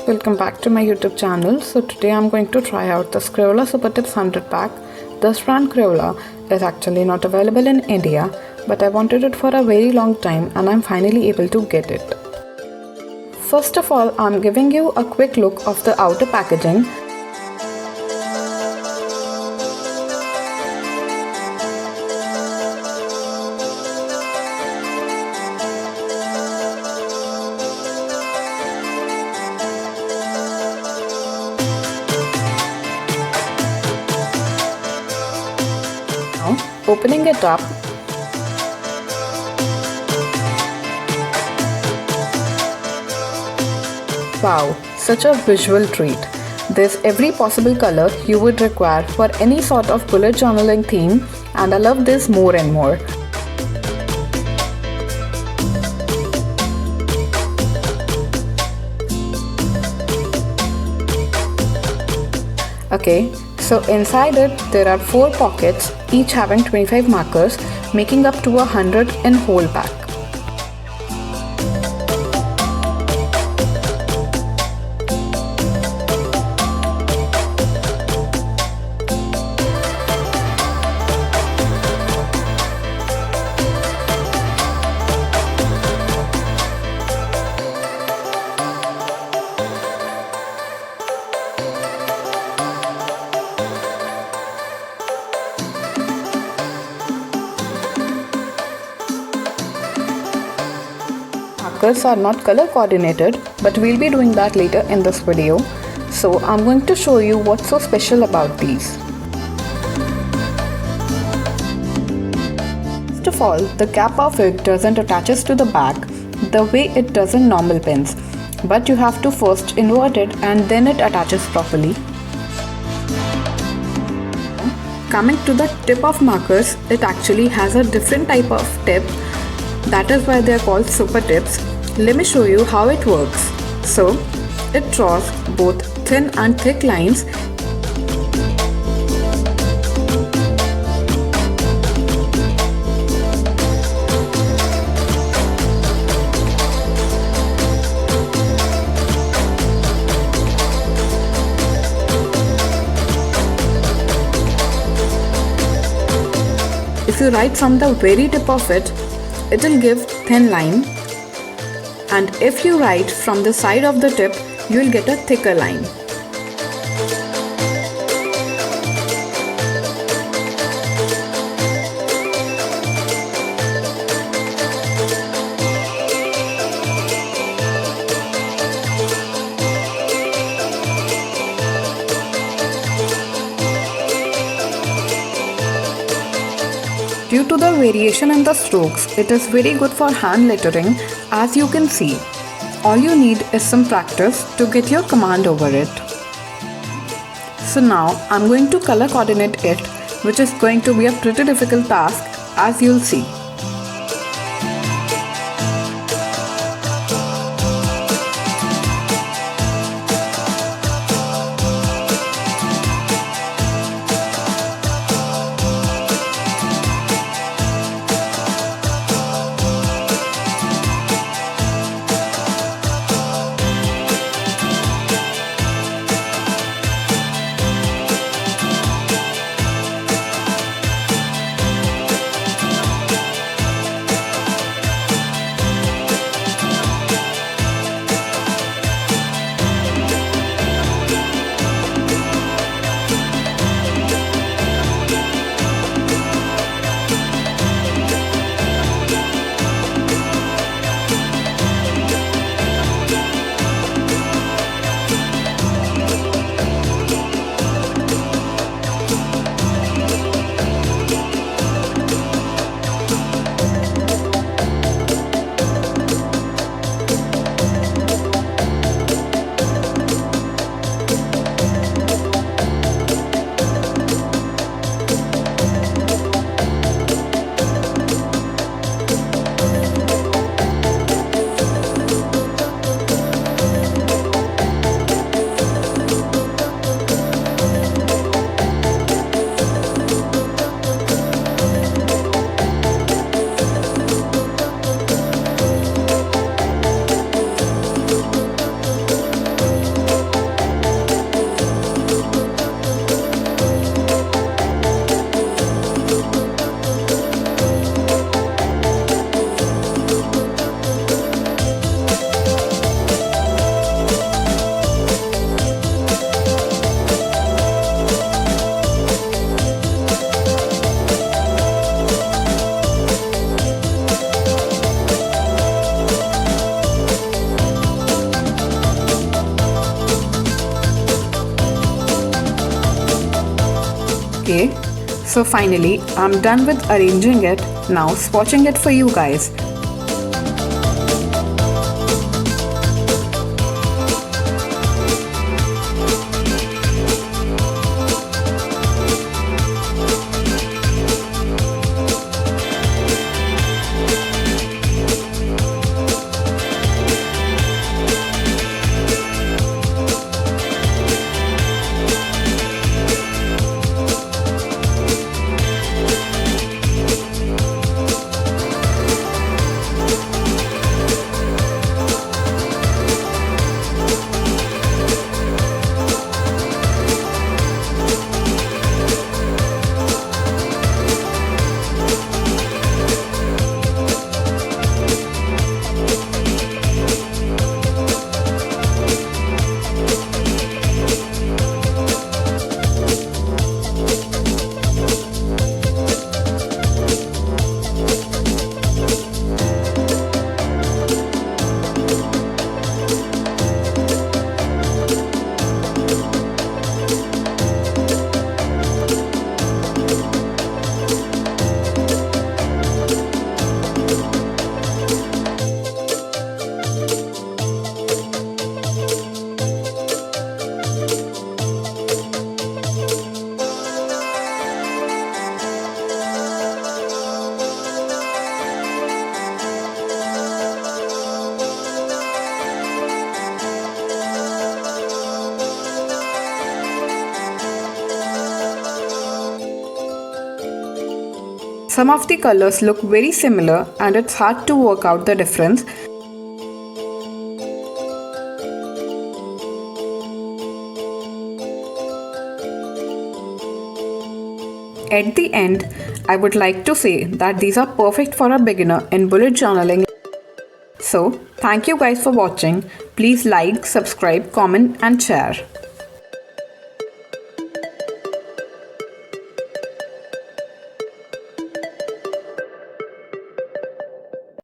welcome back to my YouTube channel. So today I'm going to try out this Crayola Supertips 100 pack. This brand Crayola is actually not available in India, but I wanted it for a very long time and I'm finally able to get it. First of all, I'm giving you a quick look of the outer packaging. Opening it up, wow, such a visual treat. There's every possible color you would require for any sort of bullet journaling theme, and I love this more and more. Okay, so inside it there are 4 pockets, each having 25 markers, making up to 100 in whole pack. Markers are not color coordinated, but we'll be doing that later in this video. So I'm going to show you what's so special about these. First of all, the cap of it doesn't attaches to the back the way it does in normal pens, but you have to first invert it and then it attaches properly. Coming to the tip of markers, it actually has a different type of tip. That is why they are called super tips. Let me show you how it works. So, it draws both thin and thick lines. If you write from the very tip of it, it will give thin line, and if you write from the side of the tip, you will get a thicker line. Due to the variation in the strokes, it is very good for hand lettering, as you can see. All you need is some practice to get your command over it. So now I'm going to color coordinate it, which is going to be a pretty difficult task, as you'll see. So finally, I'm done with arranging it. Now swatching it for you guys. Some of the colors look very similar and it's hard to work out the difference. At the end, I would like to say that these are perfect for a beginner in bullet journaling. So, thank you guys for watching. Please like, subscribe, comment and share.